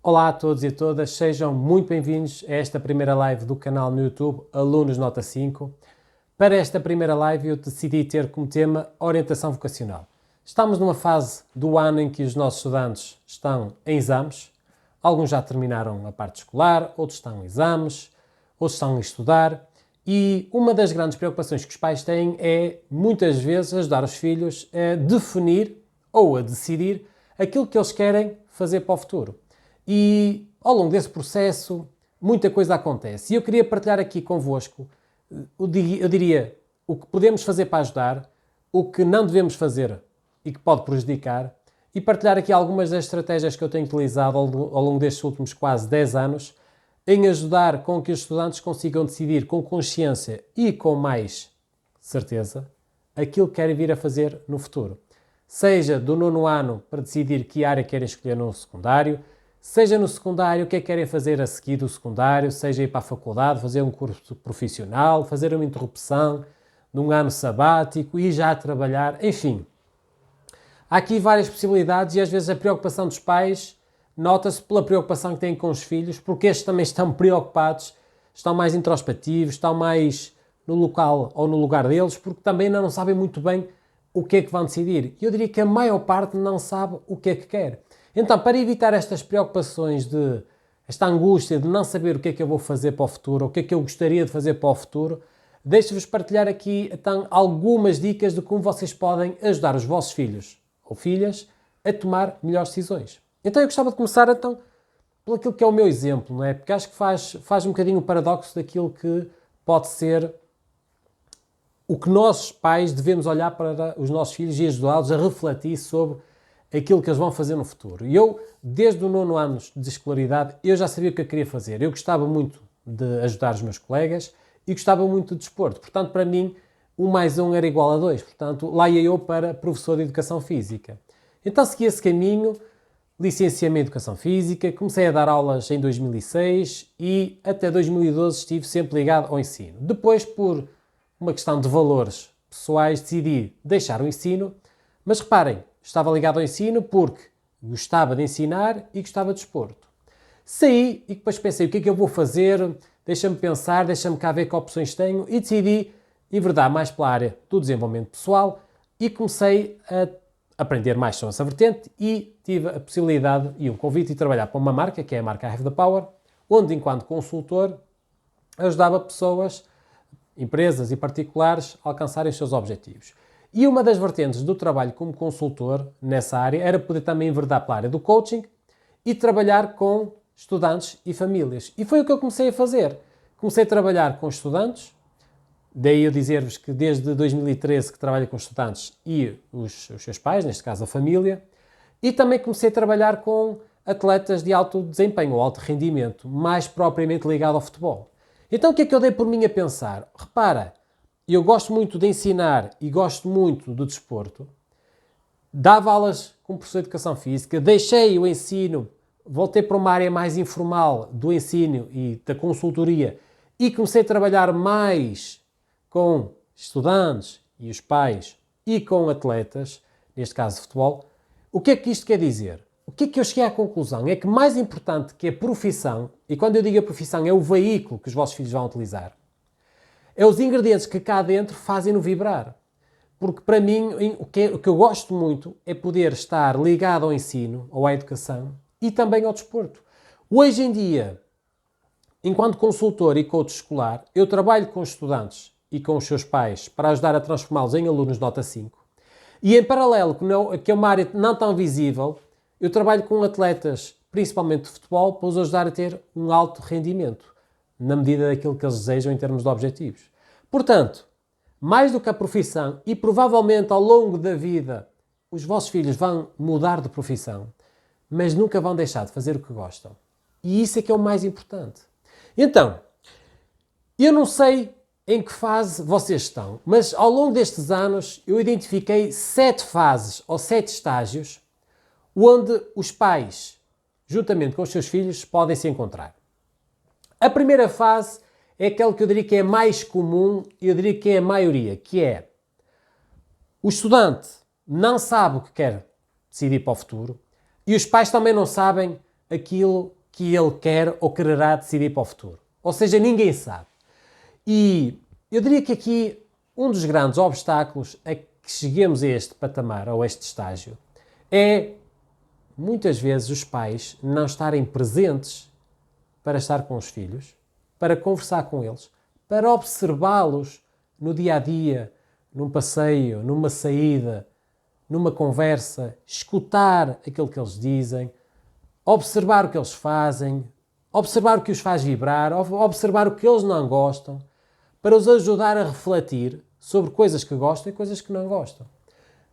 Olá a todos e a todas, sejam muito bem-vindos a esta primeira live do canal no YouTube Alunos Nota 5. Para esta primeira live eu decidi ter como tema orientação vocacional. Estamos numa fase do ano em que os nossos estudantes estão em exames. Alguns já terminaram a parte escolar, outros estão em exames, outros estão a estudar. E uma das grandes preocupações que os pais têm é, muitas vezes, ajudar os filhos a definir ou a decidir aquilo que eles querem fazer para o futuro. E ao longo desse processo, muita coisa acontece. E eu queria partilhar aqui convosco, eu diria, o que podemos fazer para ajudar, o que não devemos fazer e que pode prejudicar, e partilhar aqui algumas das estratégias que eu tenho utilizado ao longo destes últimos quase 10 anos, em ajudar com que os estudantes consigam decidir com consciência e com mais certeza aquilo que querem vir a fazer no futuro. Seja do nono ano para decidir que área querem escolher no secundário, seja no secundário o que é que querem fazer a seguir do secundário, seja ir para a faculdade, fazer um curso profissional, fazer uma interrupção num ano sabático e já trabalhar, enfim. Há aqui várias possibilidades e às vezes a preocupação dos pais nota-se pela preocupação que têm com os filhos, porque estes também estão preocupados, estão mais introspectivos, estão mais no local ou no lugar deles, porque também não sabem muito bem o que é que vão decidir. Eu diria que a maior parte não sabe o que é que quer. Então, para evitar estas preocupações esta angústia de não saber o que é que eu vou fazer para o futuro, o que é que eu gostaria de fazer para o futuro, deixo-vos partilhar aqui então algumas dicas de como vocês podem ajudar os vossos filhos ou filhas a tomar melhores decisões. Então, eu gostava de começar então pelo aquilo que é o meu exemplo, não é? Porque acho que faz um bocadinho o paradoxo daquilo que pode ser o que nós, pais, devemos olhar para os nossos filhos e ajudá-los a refletir sobre aquilo que eles vão fazer no futuro. E eu, desde o nono ano de escolaridade, eu já sabia o que eu queria fazer. Eu gostava muito de ajudar os meus colegas e gostava muito de desporto. Portanto, para mim, 1 mais 1 era igual a 2. Portanto, lá ia eu para professor de Educação Física. Então, segui esse caminho, licenciei-me em Educação Física, comecei a dar aulas em 2006 e até 2012 estive sempre ligado ao ensino. Depois, por uma questão de valores pessoais, decidi deixar o ensino, mas reparem, estava ligado ao ensino porque gostava de ensinar e gostava de desporto. Saí e depois pensei, o que é que eu vou fazer? Deixa-me pensar, deixa-me cá ver que opções tenho e decidi enverdar mais pela área do desenvolvimento pessoal e comecei a aprender mais sobre essa vertente e tive a possibilidade e um convite de trabalhar para uma marca, que é a marca I Have the Power, onde, enquanto consultor, ajudava pessoas, empresas e particulares a alcançarem os seus objetivos. E uma das vertentes do trabalho como consultor nessa área era poder também enverdar pela área do coaching e trabalhar com estudantes e famílias. E foi o que eu comecei a fazer. Comecei a trabalhar com estudantes, daí eu dizer-vos que desde 2013 que trabalho com estudantes e os seus pais, neste caso a família, e também comecei a trabalhar com atletas de alto desempenho ou alto rendimento, mais propriamente ligado ao futebol. Então o que é que eu dei por mim a pensar? Repara, eu gosto muito de ensinar e gosto muito do desporto. Dava aulas como professor de Educação Física, deixei o ensino, voltei para uma área mais informal do ensino e da consultoria e comecei a trabalhar mais com estudantes e os pais e com atletas, neste caso de futebol. O que é que isto quer dizer? O que é que eu cheguei à conclusão? É que mais importante que a profissão, e quando eu digo a profissão é o veículo que os vossos filhos vão utilizar, é os ingredientes que cá dentro fazem-no vibrar. Porque para mim, o que eu gosto muito é poder estar ligado ao ensino, ou à educação, e também ao desporto. Hoje em dia, enquanto consultor e coach escolar, eu trabalho com estudantes e com os seus pais para ajudar a transformá-los em alunos nota 5. E em paralelo, que é uma área não tão visível, eu trabalho com atletas, principalmente de futebol, para os ajudar a ter um alto rendimento, na medida daquilo que eles desejam em termos de objetivos. Portanto, mais do que a profissão, e provavelmente ao longo da vida os vossos filhos vão mudar de profissão, mas nunca vão deixar de fazer o que gostam. E isso é que é o mais importante. Então, eu não sei em que fase vocês estão, mas ao longo destes anos eu identifiquei 7 fases ou 7 estágios onde os pais, juntamente com os seus filhos, podem se encontrar. A primeira fase é aquela que eu diria que é mais comum, eu diria que é a maioria, que é o estudante não sabe o que quer decidir para o futuro e os pais também não sabem aquilo que ele quer ou quererá decidir para o futuro. Ou seja, ninguém sabe. E eu diria que aqui um dos grandes obstáculos a que cheguemos a este patamar, ou a este estágio, é muitas vezes os pais não estarem presentes para estar com os filhos, para conversar com eles, para observá-los no dia a dia, num passeio, numa saída, numa conversa, escutar aquilo que eles dizem, observar o que eles fazem, observar o que os faz vibrar, observar o que eles não gostam, para os ajudar a refletir sobre coisas que gostam e coisas que não gostam.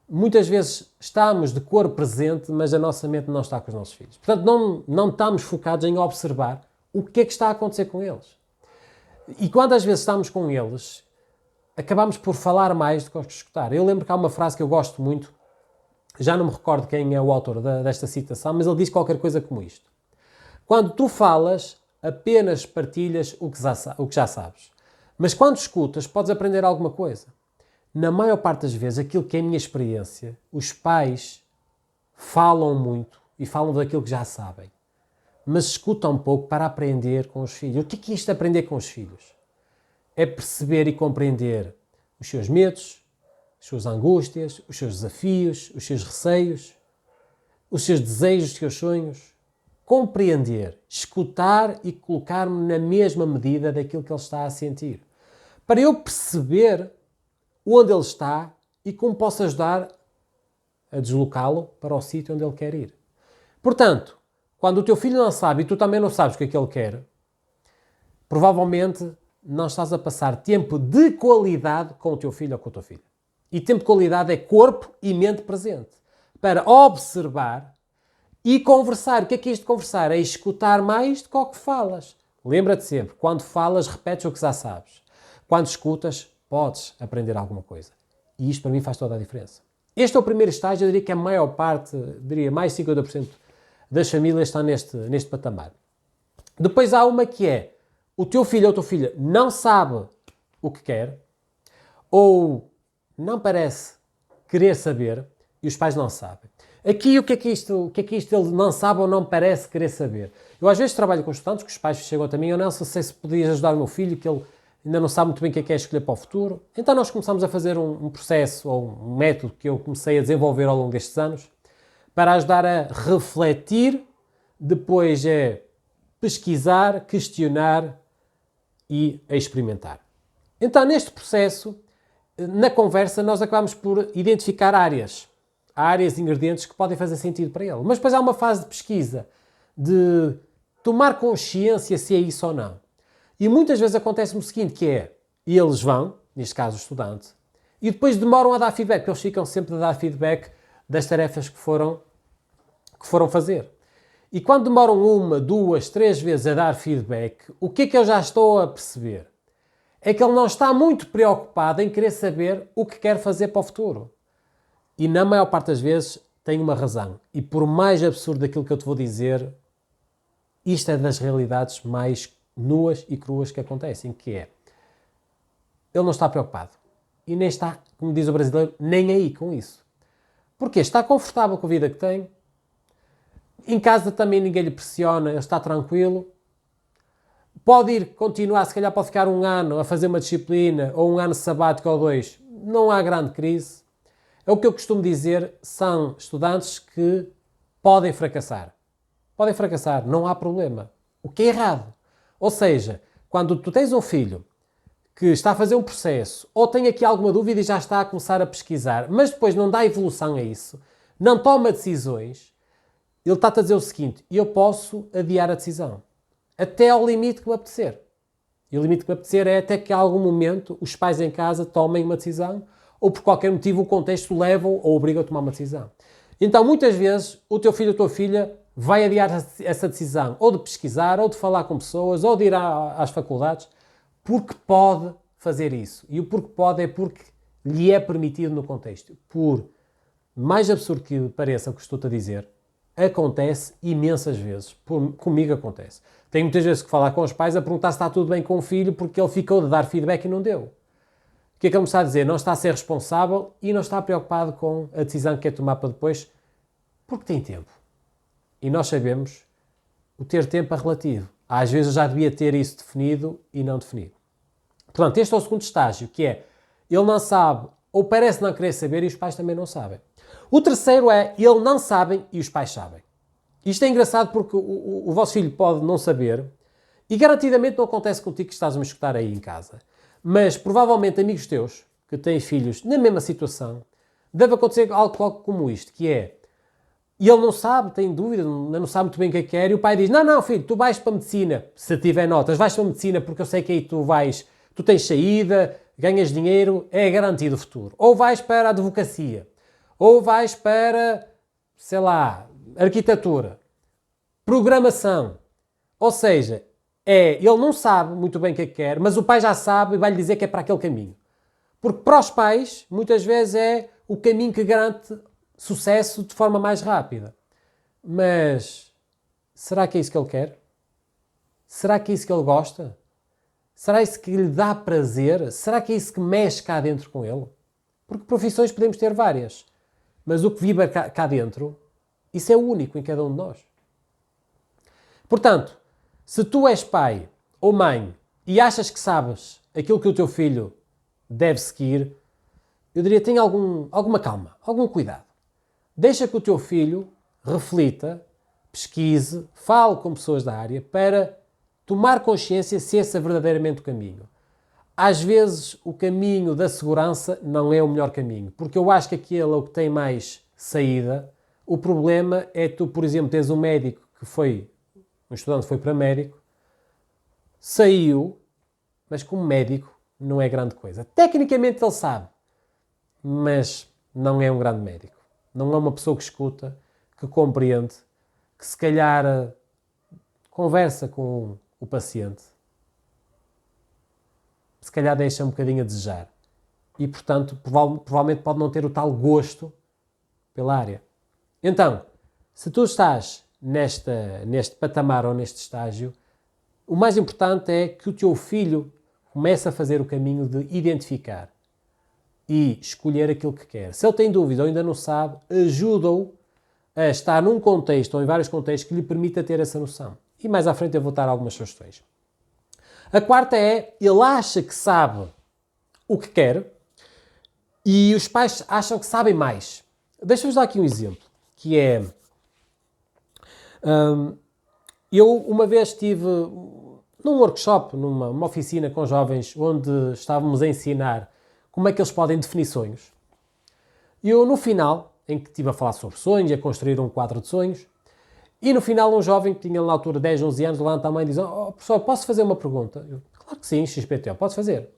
Muitas vezes estamos de cor presente, mas a nossa mente não está com os nossos filhos. Portanto, não estamos focados em observar o que é que está a acontecer com eles. E quando às vezes estamos com eles, acabamos por falar mais do que escutar. Eu lembro que há uma frase que eu gosto muito, já não me recordo quem é o autor desta citação, mas ele diz qualquer coisa como isto. Quando tu falas, apenas partilhas o que já sabes. Mas quando escutas, podes aprender alguma coisa. Na maior parte das vezes, aquilo que é a minha experiência, os pais falam muito e falam daquilo que já sabem, mas escutam um pouco para aprender com os filhos. O que é isto de aprender com os filhos? É perceber e compreender os seus medos, as suas angústias, os seus desafios, os seus receios, os seus desejos, os seus sonhos. Compreender, escutar e colocar-me na mesma medida daquilo que ele está a sentir. Para eu perceber onde ele está e como posso ajudar a deslocá-lo para o sítio onde ele quer ir. Portanto, quando o teu filho não sabe e tu também não sabes o que é que ele quer, provavelmente não estás a passar tempo de qualidade com o teu filho ou com a tua filha. E tempo de qualidade é corpo e mente presente. Para observar e conversar. O que é isto de conversar? É escutar mais do que o que falas. Lembra-te sempre, quando falas, repetes o que já sabes. Quando escutas, podes aprender alguma coisa. E isto para mim faz toda a diferença. Este é o primeiro estágio, eu diria que a maior parte, diria mais de 50% das famílias estão neste patamar. Depois há uma que é, o teu filho ou a tua filha não sabe o que quer, ou não parece querer saber, e os pais não sabem. Aqui o que é que isto ele não sabe ou não parece querer saber? Eu às vezes trabalho com estudantes que os pais chegam a mim, eu não sei se podias ajudar o meu filho, que ele ainda não sabe muito bem o que é escolher para o futuro. Então nós começamos a fazer um processo ou um método que eu comecei a desenvolver ao longo destes anos para ajudar a refletir, depois é pesquisar, questionar e a experimentar. Então neste processo, na conversa, nós acabamos por identificar áreas ingredientes que podem fazer sentido para ele. Mas depois há uma fase de pesquisa, de tomar consciência se é isso ou não. E muitas vezes acontece o seguinte, que é, eles vão, neste caso o estudante, e depois demoram a dar feedback, porque eles ficam sempre a dar feedback das tarefas que foram fazer. E quando demoram 1, 2, 3 vezes a dar feedback, o que é que eu já estou a perceber? É que ele não está muito preocupado em querer saber o que quer fazer para o futuro. E na maior parte das vezes tem uma razão. E por mais absurdo aquilo que eu te vou dizer, isto é das realidades mais nuas e cruas que acontecem, que é, ele não está preocupado. E nem está, como diz o brasileiro, nem aí com isso. Porque está confortável com a vida que tem, em casa também ninguém lhe pressiona, ele está tranquilo, pode ir continuar, se calhar pode ficar 1 ano a fazer uma disciplina, ou 1 ano sabático ou 2, não há grande crise. É o que eu costumo dizer, são estudantes que podem fracassar. Podem fracassar, não há problema. O que é errado? Ou seja, quando tu tens um filho que está a fazer um processo, ou tem aqui alguma dúvida e já está a começar a pesquisar, mas depois não dá evolução a isso, não toma decisões, ele está-te a dizer o seguinte, eu posso adiar a decisão, até ao limite que me apetecer. E o limite que me apetecer é até que a algum momento os pais em casa tomem uma decisão, ou por qualquer motivo o contexto levam ou obriga a tomar uma decisão. Então, muitas vezes, o teu filho ou a tua filha vai adiar essa decisão, ou de pesquisar, ou de falar com pessoas, ou de ir às faculdades, porque pode fazer isso. E o porque pode é porque lhe é permitido no contexto. Por mais absurdo que pareça o que estou-te a dizer, acontece imensas vezes. Comigo acontece. Tenho muitas vezes que falar com os pais a perguntar se está tudo bem com o filho porque ele ficou de dar feedback e não deu. O que é que ele me está a dizer? Não está a ser responsável e não está preocupado com a decisão que quer tomar para depois porque tem tempo. E nós sabemos o ter tempo é relativo. Às vezes eu já devia ter isso definido e não definido. Portanto, este é o segundo estágio, que é, ele não sabe, ou parece não querer saber, e os pais também não sabem. O terceiro é, ele não sabem e os pais sabem. Isto é engraçado porque o vosso filho pode não saber, e garantidamente não acontece contigo que estás a me escutar aí em casa. Mas, provavelmente, amigos teus, que têm filhos na mesma situação, deve acontecer algo como isto, que é, e ele não sabe, tem dúvida, não sabe muito bem o que é que quer, e o pai diz, não, filho, tu vais para a medicina, se tiver notas, vais para a medicina porque eu sei que aí tu tens saída, ganhas dinheiro, é garantido o futuro. Ou vais para a advocacia, ou vais para, sei lá, arquitetura, programação. Ou seja, ele não sabe muito bem o que é que quer, mas o pai já sabe e vai-lhe dizer que é para aquele caminho. Porque para os pais, muitas vezes é o caminho que garante sucesso de forma mais rápida. Mas será que é isso que ele quer? Será que é isso que ele gosta? Será isso que lhe dá prazer? Será que é isso que mexe cá dentro com ele? Porque profissões podemos ter várias, mas o que vibra cá dentro, isso é único em cada um de nós. Portanto, se tu és pai ou mãe e achas que sabes aquilo que o teu filho deve seguir, eu diria, tenha alguma calma, algum cuidado. Deixa que o teu filho reflita, pesquise, fale com pessoas da área para tomar consciência se esse é verdadeiramente o caminho. Às vezes o caminho da segurança não é o melhor caminho, porque eu acho que aquele é o que tem mais saída. O problema é tu, por exemplo, tens um médico um estudante foi para médico, saiu, mas como médico não é grande coisa. Tecnicamente ele sabe, mas não é um grande médico. Não é uma pessoa que escuta, que compreende, que se calhar conversa com o paciente. Se calhar deixa um bocadinho a desejar. E, portanto, provavelmente pode não ter o tal gosto pela área. Então, se tu estás neste patamar ou neste estágio, o mais importante é que o teu filho comece a fazer o caminho de identificar e escolher aquilo que quer. Se ele tem dúvida ou ainda não sabe, ajuda-o a estar num contexto ou em vários contextos que lhe permita ter essa noção. E mais à frente eu vou dar algumas sugestões. A quarta é, ele acha que sabe o que quer e os pais acham que sabem mais. Deixa-vos dar aqui um exemplo, que é... eu uma vez estive num workshop, numa oficina com jovens, onde estávamos a ensinar como é que eles podem definir sonhos. E eu, no final, em que estive a falar sobre sonhos, a construir um quadro de sonhos, e no final um jovem que tinha na altura 10, 11 anos, levanta a mão e diz, professor, posso fazer uma pergunta? Eu, claro que sim, XPTO, podes fazer.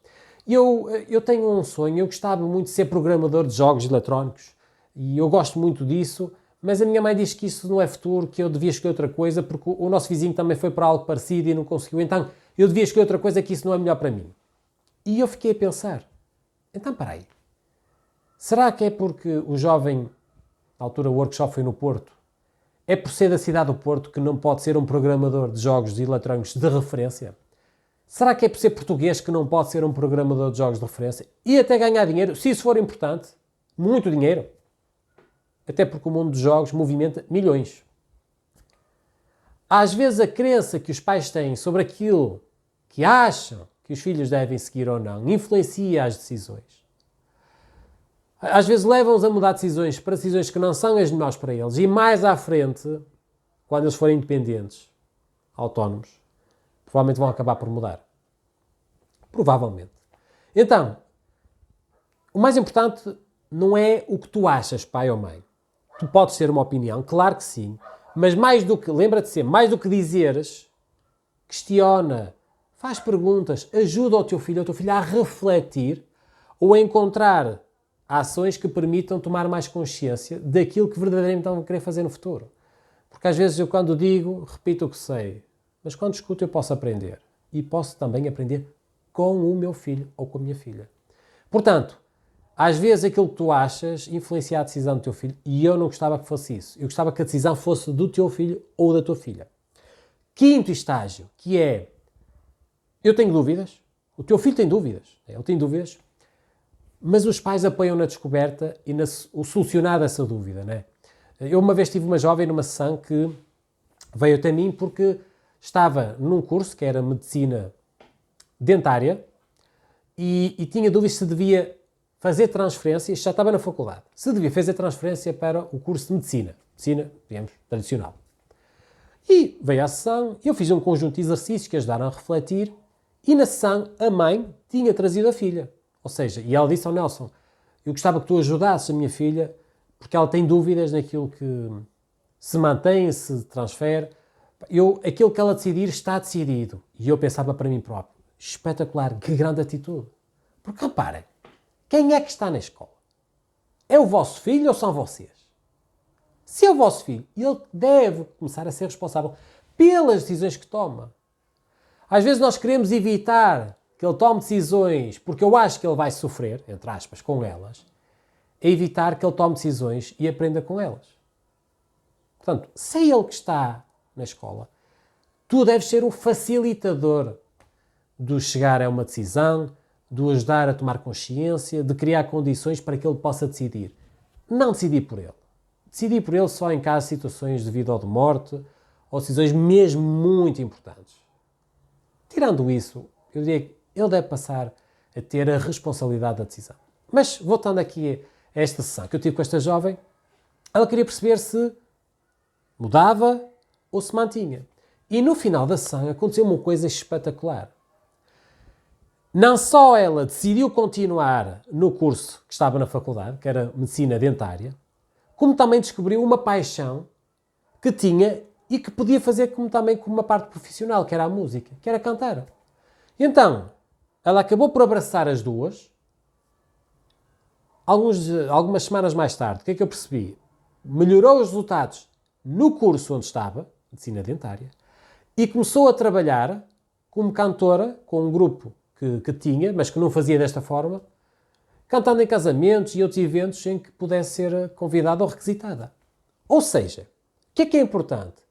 Eu tenho um sonho, eu gostava muito de ser programador de jogos eletrónicos, e eu gosto muito disso, mas a minha mãe diz que isso não é futuro, que eu devia escolher outra coisa, porque o nosso vizinho também foi para algo parecido e não conseguiu, então eu devia escolher outra coisa, que isso não é melhor para mim. E eu fiquei a pensar, então peraí, será que é porque o jovem, na altura o workshop foi no Porto, é por ser da cidade do Porto que não pode ser um programador de jogos eletrónicos de referência? Será que é por ser português que não pode ser um programador de jogos de referência e até ganhar dinheiro, se isso for importante, muito dinheiro? Até porque o mundo dos jogos movimenta milhões. Às vezes a crença que os pais têm sobre aquilo que acham que os filhos devem seguir ou não influencia as decisões. Às vezes levam-os a mudar decisões para decisões que não são as melhores para eles e mais à frente, quando eles forem independentes, autónomos, provavelmente vão acabar por mudar. Provavelmente. Então, o mais importante não é o que tu achas, pai ou mãe. Tu podes ter uma opinião, claro que sim, mas lembra-te sempre, mais do que dizeres, questiona, faz perguntas, ajuda o teu filho ou a tua filha a refletir ou a encontrar ações que permitam tomar mais consciência daquilo que verdadeiramente vão querer fazer no futuro. Porque às vezes eu quando digo, repito o que sei, mas quando escuto eu posso aprender. E posso também aprender com o meu filho ou com a minha filha. Portanto, às vezes aquilo que tu achas influencia a decisão do teu filho e eu não gostava que fosse isso. Eu gostava que a decisão fosse do teu filho ou da tua filha. Quinto estágio, que é, eu tenho dúvidas, o teu filho tem dúvidas, ele tem dúvidas, mas os pais apoiam na descoberta e o solucionar dessa dúvida, né? Eu uma vez tive uma jovem numa sessão que Veio até mim porque estava num curso que era medicina dentária e tinha dúvidas se devia fazer transferência, isto já estava na faculdade, se devia fazer transferência para o curso de medicina, digamos, tradicional. E veio à sessão, eu fiz um conjunto de exercícios que ajudaram a refletir e na sessão a mãe tinha trazido a filha. Ou seja, e ela disse ao Nelson, eu gostava que tu ajudasses a minha filha porque ela tem dúvidas naquilo que se mantém, se transfere. Aquilo que ela decidir está decidido. E eu pensava para mim próprio, espetacular, que grande atitude. Porque reparem, quem é que está na escola? É o vosso filho ou são vocês? Se é o vosso filho, ele deve começar a ser responsável pelas decisões que toma. Às vezes nós queremos evitar que ele tome decisões porque eu acho que ele vai sofrer, entre aspas, com elas, é evitar que ele tome decisões e aprenda com elas. Portanto, se é ele que está na escola, tu deves ser o facilitador de chegar a uma decisão, de o ajudar a tomar consciência, de criar condições para que ele possa decidir. Não decidir por ele. Decidir por ele só em caso de situações de vida ou de morte, ou decisões mesmo muito importantes. Tirando isso, eu diria que ele deve passar a ter a responsabilidade da decisão. Mas, voltando aqui a esta sessão que eu tive com esta jovem, ela queria perceber se mudava ou se mantinha. E no final da sessão aconteceu uma coisa espetacular. Não só ela decidiu continuar no curso que estava na faculdade, que era medicina dentária, como também descobriu uma paixão que tinha e que podia fazer também como uma parte profissional, que era a música, que era cantar. E então, ela acabou por abraçar as duas. Algumas semanas mais tarde, o que é que eu percebi? Melhorou os resultados no curso onde estava, medicina dentária, e começou a trabalhar como cantora com um grupo que tinha, mas que não fazia desta forma, cantando em casamentos e outros eventos em que pudesse ser convidada ou requisitada. Ou seja, o que é importante?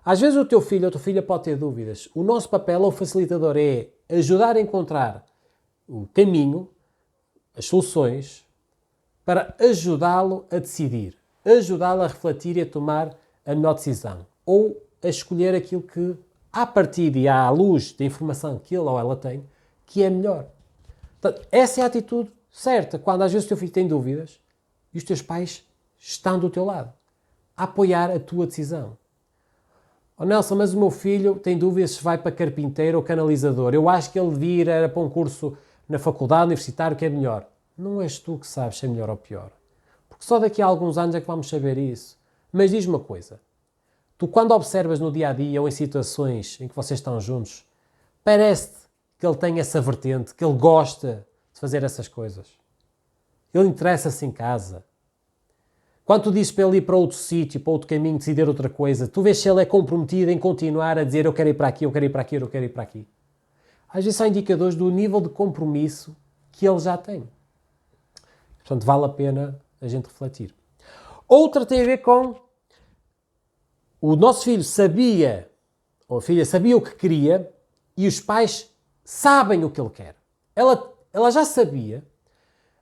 Às vezes o teu filho ou a tua filha pode ter dúvidas. O nosso papel, o facilitador, é ajudar a encontrar o caminho, as soluções, para ajudá-lo a decidir, ajudá-lo a refletir e a tomar a melhor decisão. Ou a escolher aquilo que, à partida e à luz da informação que ele ou ela tem, que é melhor. Portanto, essa é a atitude certa, quando às vezes o teu filho tem dúvidas e os teus pais estão do teu lado, a apoiar a tua decisão. Oh Nelson, mas o meu filho tem dúvidas se vai para carpinteiro ou canalizador. Eu acho que ele devia ir para um curso na faculdade, universitário, que é melhor. Não és tu que sabes se é melhor ou pior. Porque só daqui a alguns anos é que vamos saber isso. Mas diz-me uma coisa. Tu, quando observas no dia-a-dia ou em situações em que vocês estão juntos, parece-te que ele tem essa vertente, que ele gosta de fazer essas coisas. Ele interessa-se em casa. Quando tu dizes para ele ir para outro sítio, para outro caminho, decidir outra coisa, tu vês se ele é comprometido em continuar a dizer eu quero ir para aqui, eu quero ir para aqui, eu quero ir para aqui. Às vezes são indicadores do nível de compromisso que ele já tem. Portanto, vale a pena a gente refletir. Outra tem a ver com o nosso filho sabia, ou a filha sabia o que queria e os pais sabem o que ele quer. Ela já sabia,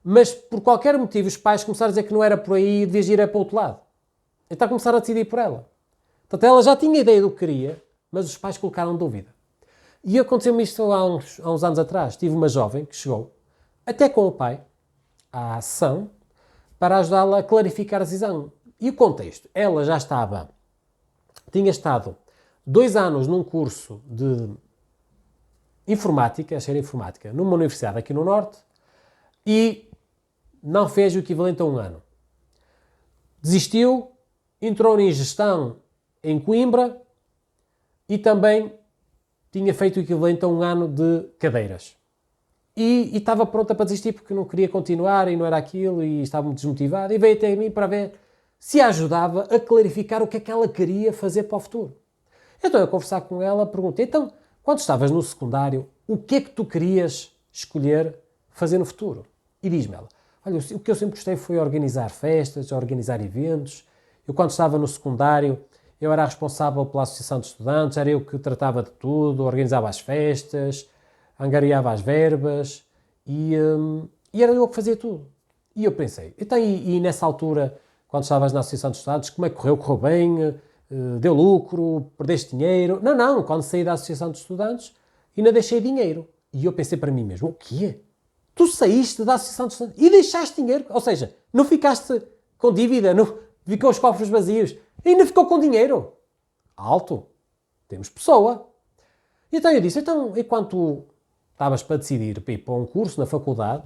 mas por qualquer motivo os pais começaram a dizer que não era por aí e devias ir para o outro lado. Então começaram a decidir por ela. Portanto, ela já tinha ideia do que queria, mas os pais colocaram dúvida. E aconteceu-me isto há uns anos atrás. Tive uma jovem que chegou, até com o pai, à ação, para ajudá-la a clarificar a decisão. E o contexto? Ela já tinha estado 2 anos num curso de informática, engenharia informática, numa universidade aqui no Norte, e não fez o equivalente a 1 ano. Desistiu, entrou em gestão em Coimbra e também tinha feito o equivalente a 1 ano de cadeiras. E estava pronta para desistir porque não queria continuar e não era aquilo e estava muito desmotivada e veio até a mim para ver se a ajudava a clarificar o que é que ela queria fazer para o futuro. Então eu, a conversar com ela, perguntei, então, quando estavas no secundário, o que é que tu querias escolher fazer no futuro? E diz-me ela, olha, o que eu sempre gostei foi organizar festas, organizar eventos. Eu, quando estava no secundário, eu era responsável pela associação de estudantes, era eu que tratava de tudo, organizava as festas, angariava as verbas e era eu que fazia tudo. E eu pensei, então, e nessa altura, quando estavas na associação de estudantes, como é que correu? Correu bem? deu lucro, perdeste dinheiro. Não, quando saí da Associação de Estudantes ainda deixei dinheiro. E eu pensei para mim mesmo, o quê? Tu saíste da Associação de Estudantes e deixaste dinheiro? Ou seja, não ficaste com dívida, não ficou os cofres vazios, ainda ficou com dinheiro. Alto, temos pessoa. Então eu disse, enquanto tu estavas para decidir para ir para um curso na faculdade,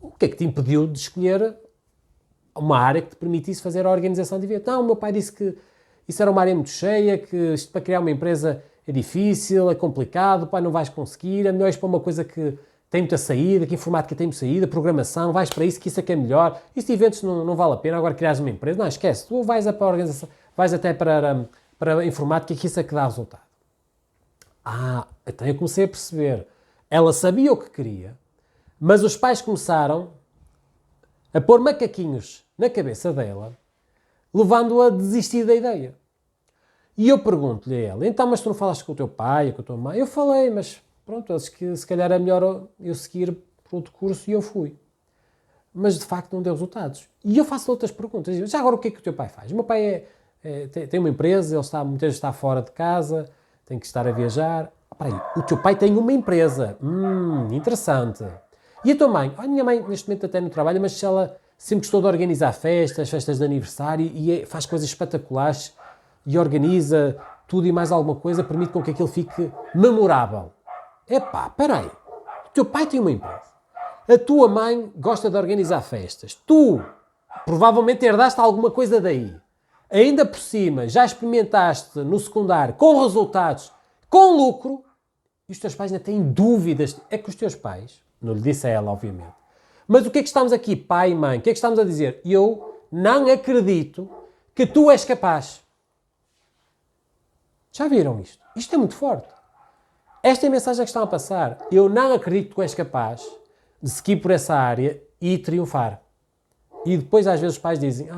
o que é que te impediu de escolher uma área que te permitisse fazer a organização de eventos? Não, o meu pai disse que isso era uma área muito cheia, que isto para criar uma empresa é difícil, é complicado, pai, não vais conseguir, é melhor ir para uma coisa que tem muita saída, que informática tem muita saída, programação, vais para isso, que isso é que é melhor, isso de eventos não vale a pena, agora criares uma empresa, não, esquece, tu vais para a organização, vais até para a informática, que isso é que dá resultado. Então eu comecei a perceber, ela sabia o que queria, mas os pais começaram a pôr macaquinhos na cabeça dela, levando-a a desistir da ideia. E eu pergunto-lhe a ela, então, mas tu não falaste com o teu pai, com a tua mãe? Eu falei, mas pronto, eles que se calhar é melhor eu seguir por outro curso, e eu fui. Mas de facto não deu resultados. E eu faço outras perguntas. Já agora o que é que o teu pai faz? O meu pai tem uma empresa, ele muitas vezes está fora de casa, tem que estar a viajar. O teu pai tem uma empresa. Interessante. E a tua mãe? A minha mãe neste momento até não trabalha, mas ela sempre gostou de organizar festas de aniversário e faz coisas espetaculares e organiza tudo e mais alguma coisa, permite com que aquilo fique memorável. Espera aí. O teu pai tem uma empresa. A tua mãe gosta de organizar festas. Tu provavelmente herdaste alguma coisa daí. Ainda por cima, já experimentaste no secundário com resultados, com lucro, e os teus pais ainda têm dúvidas. É que os teus pais, não lhe disse a ela, obviamente, mas o que é que estamos aqui, pai e mãe? O que é que estamos a dizer? Eu não acredito que tu és capaz. Já viram isto? Isto é muito forte. Esta é a mensagem que estão a passar. Eu não acredito que tu és capaz de seguir por essa área e triunfar. E depois às vezes os pais dizem,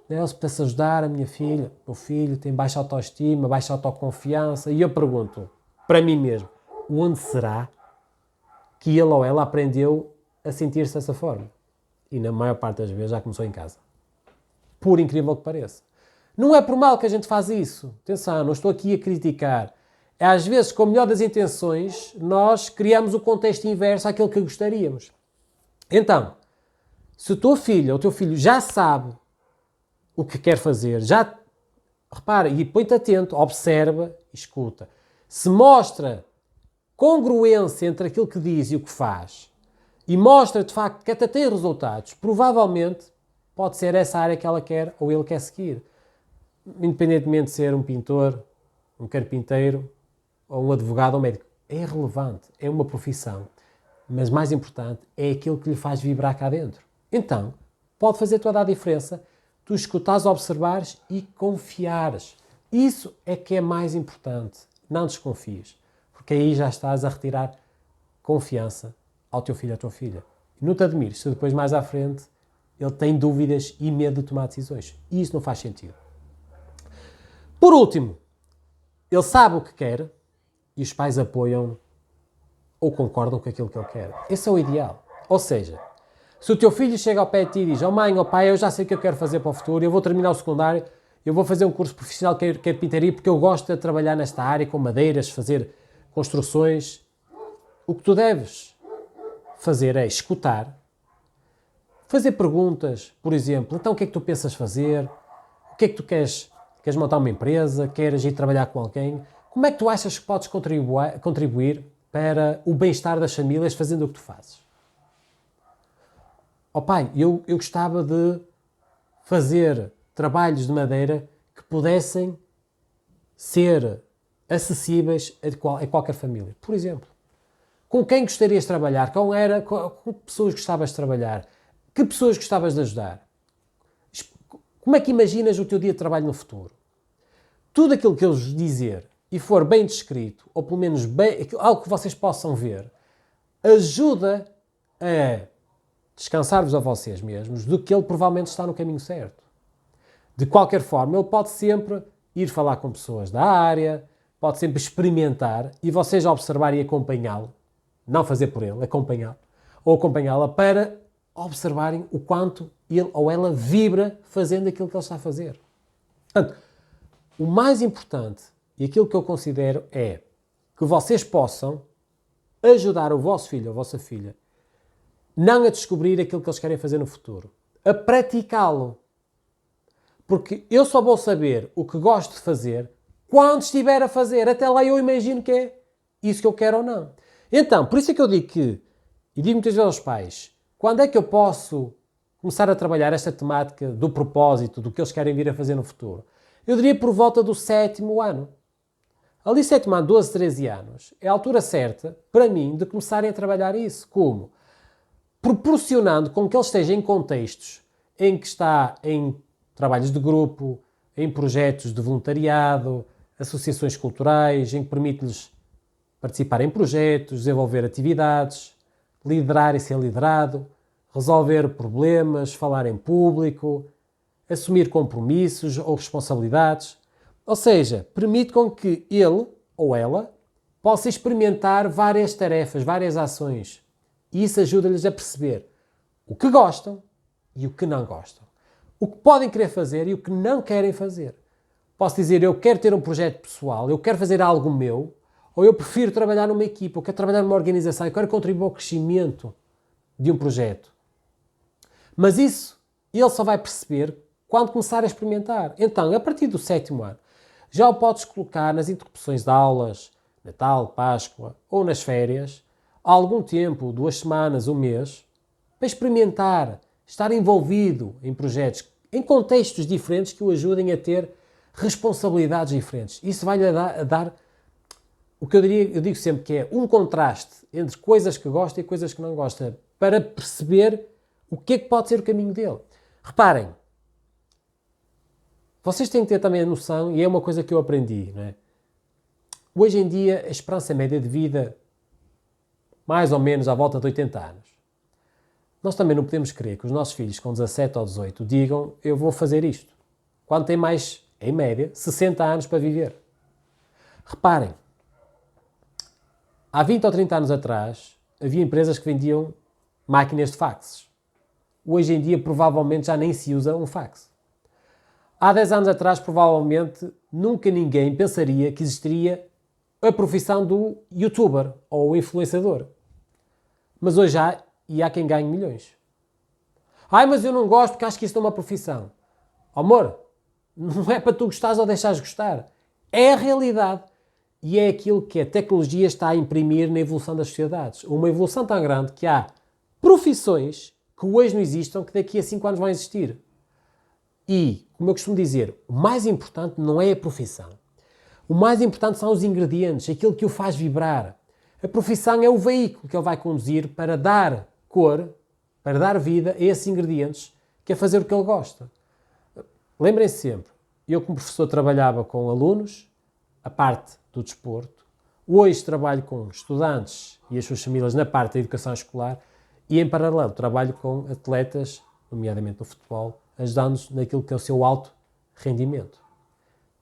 Nelson, pudesse ajudar a minha filha, o meu filho tem baixa autoestima, baixa autoconfiança, e eu pergunto, para mim mesmo, onde será que ele ou ela aprendeu a sentir-se dessa forma? E na maior parte das vezes já começou em casa. Por incrível que pareça. Não é por mal que a gente faz isso. Atenção, não estou aqui a criticar. Às vezes, com a melhor das intenções, nós criamos o contexto inverso àquilo que gostaríamos. Então, se a tua filha ou o teu filho já sabe o que quer fazer, repara, e põe-te atento, observa e escuta. Se mostra congruência entre aquilo que diz e o que faz, e mostra de facto que até tem resultados, provavelmente pode ser essa área que ela quer ou ele quer seguir. Independentemente de ser um pintor, um carpinteiro, ou um advogado ou um médico. É irrelevante, é uma profissão. Mas mais importante é aquilo que lhe faz vibrar cá dentro. Então, pode fazer toda a diferença tu escutares, observares e confiares. Isso é que é mais importante. Não desconfies, porque aí já estás a retirar confiança ao teu filho, à tua filha. E não te admires se depois, mais à frente, ele tem dúvidas e medo de tomar decisões. E isso não faz sentido. Por último, ele sabe o que quer e os pais apoiam ou concordam com aquilo que ele quer. Esse é o ideal. Ou seja, se o teu filho chega ao pé de ti e diz mãe, pai, eu já sei o que eu quero fazer para o futuro, eu vou terminar o secundário, eu vou fazer um curso profissional de carpintaria porque eu gosto de trabalhar nesta área, com madeiras, fazer construções. O que tu deves fazer é escutar, fazer perguntas, por exemplo, então o que é que tu pensas fazer? O que é que tu queres? Queres montar uma empresa? Queres ir trabalhar com alguém? Como é que tu achas que podes contribuir para o bem-estar das famílias fazendo o que tu fazes? Pai, eu gostava de fazer trabalhos de madeira que pudessem ser acessíveis a qualquer família. Por exemplo, com quem gostarias de trabalhar? Com que pessoas gostavas de trabalhar? Que pessoas gostavas de ajudar? Como é que imaginas o teu dia de trabalho no futuro? Tudo aquilo que eles dizer e for bem descrito, ou pelo menos algo que vocês possam ver, ajuda a descansar-vos a vocês mesmos do que ele provavelmente está no caminho certo. De qualquer forma, ele pode sempre ir falar com pessoas da área, pode sempre experimentar e vocês observar e acompanhá-lo, não fazer por ele, acompanhá-lo, ou acompanhá-la para observarem o quanto ele ou ela vibra fazendo aquilo que ele está a fazer. Portanto, o mais importante e aquilo que eu considero é que vocês possam ajudar o vosso filho ou a vossa filha não a descobrir aquilo que eles querem fazer no futuro, a praticá-lo. Porque eu só vou saber o que gosto de fazer quando estiver a fazer. Até lá eu imagino que é isso que eu quero ou não. Então, por isso é que eu digo e digo muitas vezes aos pais, quando é que eu posso começar a trabalhar esta temática do propósito, do que eles querem vir a fazer no futuro? Eu diria por volta do 7º ano. Ali 7º ano, 12, 13 anos, é a altura certa, para mim, de começarem a trabalhar isso. Como? Proporcionando com que eles estejam em contextos em que está em trabalhos de grupo, em projetos de voluntariado, associações culturais, em que permite-lhes participar em projetos, desenvolver atividades, liderar e ser liderado, resolver problemas, falar em público, assumir compromissos ou responsabilidades. Ou seja, permite com que ele ou ela possa experimentar várias tarefas, várias ações. E isso ajuda-lhes a perceber o que gostam e o que não gostam. O que podem querer fazer e o que não querem fazer. Posso dizer, eu quero ter um projeto pessoal, eu quero fazer algo meu, ou eu prefiro trabalhar numa equipa, eu quero trabalhar numa organização, eu quero contribuir ao crescimento de um projeto. Mas isso ele só vai perceber quando começar a experimentar. Então, a partir do 7º ano, já o podes colocar nas interrupções de aulas, Natal, Páscoa ou nas férias, há algum tempo, 2 semanas, um mês, para experimentar, estar envolvido em projetos, em contextos diferentes que o ajudem a ter responsabilidades diferentes. Isso vai-lhe dar o que eu digo sempre que é um contraste entre coisas que gosta e coisas que não gosta, para perceber o que é que pode ser o caminho dele. Reparem, vocês têm que ter também a noção, e é uma coisa que eu aprendi, não é? Hoje em dia, a esperança média de vida, mais ou menos à volta de 80 anos. Nós também não podemos querer que os nossos filhos com 17 ou 18 digam, eu vou fazer isto, quando têm mais, em média, 60 anos para viver. Reparem, há 20 ou 30 anos atrás, havia empresas que vendiam máquinas de faxes. Hoje em dia, provavelmente, já nem se usa um fax. Há 10 anos atrás, provavelmente, nunca ninguém pensaria que existiria a profissão do youtuber ou influenciador. Mas hoje há quem ganhe milhões. Mas eu não gosto porque acho que isso não é uma profissão. Amor, não é para tu gostares ou deixares de gostar. É a realidade. E é aquilo que a tecnologia está a imprimir na evolução das sociedades. Uma evolução tão grande que há profissões que hoje não existam, que daqui a 5 anos vão existir. E, como eu costumo dizer, o mais importante não é a profissão. O mais importante são os ingredientes, aquilo que o faz vibrar. A profissão é o veículo que ele vai conduzir para dar cor, para dar vida a esses ingredientes, que é fazer o que ele gosta. Lembrem-se sempre, eu como professor trabalhava com alunos, a parte do desporto. Hoje trabalho com estudantes e as suas famílias na parte da educação escolar e, em paralelo, trabalho com atletas, nomeadamente no futebol, ajudando-nos naquilo que é o seu alto rendimento.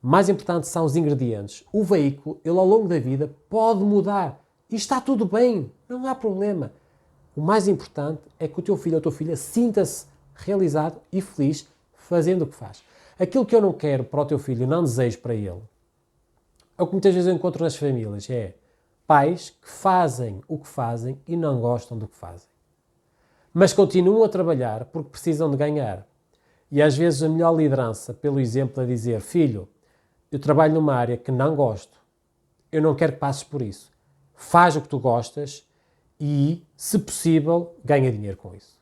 Mais importante são os ingredientes. O veículo, ele ao longo da vida pode mudar e está tudo bem, não há problema. O mais importante é que o teu filho ou a tua filha sinta-se realizado e feliz fazendo o que faz. Aquilo que eu não quero para o teu filho, não desejo para ele, é o que muitas vezes eu encontro nas famílias, é pais que fazem o que fazem e não gostam do que fazem. Mas continuam a trabalhar porque precisam de ganhar. E às vezes a melhor liderança, pelo exemplo, é dizer, filho, eu trabalho numa área que não gosto, eu não quero que passes por isso. Faz o que tu gostas e, se possível, ganha dinheiro com isso.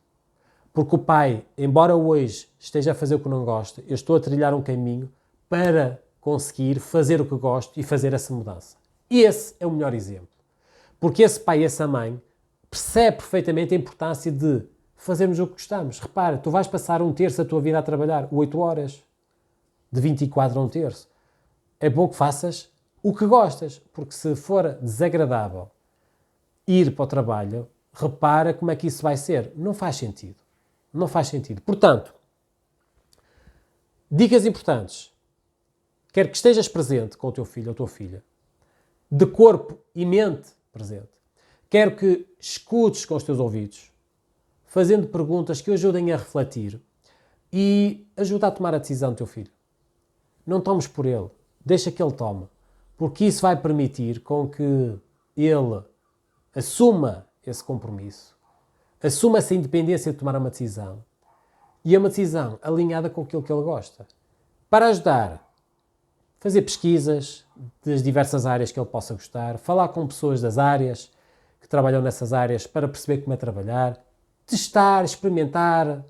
Porque o pai, embora hoje esteja a fazer o que não gosta, eu estou a trilhar um caminho para conseguir fazer o que gosto e fazer essa mudança. E esse é o melhor exemplo. Porque esse pai e essa mãe percebe perfeitamente a importância de fazermos o que gostamos. Repara, tu vais passar 1/3 da tua vida a trabalhar, 8 horas, de 24 a 1/3. É bom que faças o que gostas, porque se for desagradável ir para o trabalho, repara como é que isso vai ser. Não faz sentido. Não faz sentido. Portanto, dicas importantes. Quero que estejas presente com o teu filho ou a tua filha, de corpo e mente presente. Quero que escutes com os teus ouvidos, fazendo perguntas que o ajudem a refletir e ajuda a tomar a decisão do teu filho. Não tomes por ele. deixa que ele tome, porque isso vai permitir com que ele assuma esse compromisso, assuma essa independência de tomar uma decisão, e é uma decisão alinhada com aquilo que ele gosta. Para ajudar, fazer pesquisas das diversas áreas que ele possa gostar, falar com pessoas das áreas que trabalham nessas áreas para perceber como é trabalhar, testar, experimentar,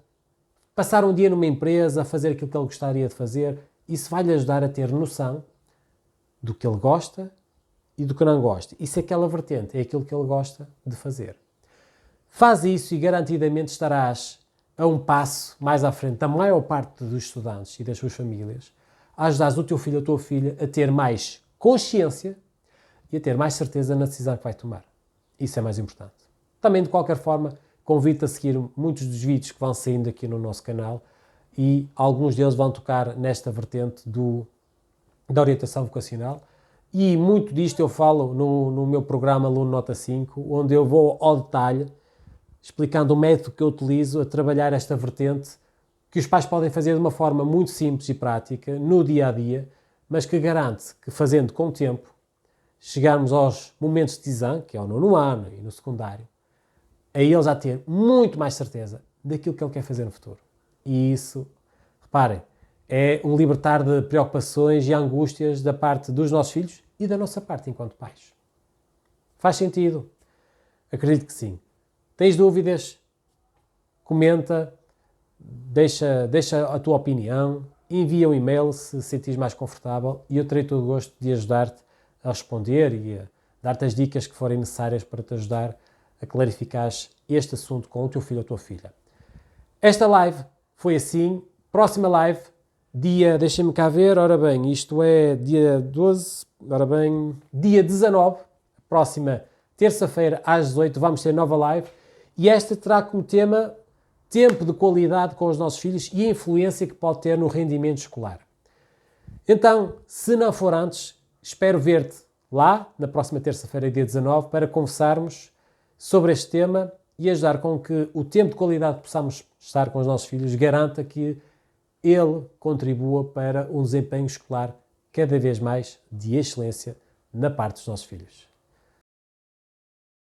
passar um dia numa empresa, fazer aquilo que ele gostaria de fazer. Isso vai-lhe ajudar a ter noção do que ele gosta e do que não gosta. E se aquela vertente é aquilo que ele gosta de fazer. Faz isso e garantidamente estarás a um passo mais à frente da maior parte dos estudantes e das suas famílias, a ajudares o teu filho ou a tua filha a ter mais consciência e a ter mais certeza na decisão que vai tomar. Isso é mais importante. Também, de qualquer forma, convido-te a seguir muitos dos vídeos que vão saindo aqui no nosso canal e alguns deles vão tocar nesta vertente da orientação vocacional. E muito disto eu falo no meu programa Aluno Nota 5, onde eu vou ao detalhe, explicando o método que eu utilizo a trabalhar esta vertente, que os pais podem fazer de uma forma muito simples e prática, no dia-a-dia, mas que garante que, fazendo com o tempo, chegarmos aos momentos de decisão, que é o nono ano e no secundário, a ele já ter muito mais certeza daquilo que ele quer fazer no futuro. E isso, reparem, é um libertar de preocupações e angústias da parte dos nossos filhos e da nossa parte enquanto pais. Faz sentido? Acredito que sim. Tens dúvidas? Comenta, deixa a tua opinião, envia um e-mail se sentires mais confortável e eu terei todo o gosto de ajudar-te a responder e a dar-te as dicas que forem necessárias para te ajudar a clarificar este assunto com o teu filho ou a tua filha. Esta live foi assim. Próxima live, deixem-me cá ver, ora bem, isto é dia 12, ora bem, dia 19, próxima terça-feira às 18 vamos ter nova live e esta terá como tema tempo de qualidade com os nossos filhos e a influência que pode ter no rendimento escolar. Então, se não for antes, espero ver-te lá, na próxima terça-feira, dia 19, para conversarmos sobre este tema e ajudar com que o tempo de qualidade que possamos estar com os nossos filhos garanta que ele contribua para um desempenho escolar cada vez mais de excelência na parte dos nossos filhos.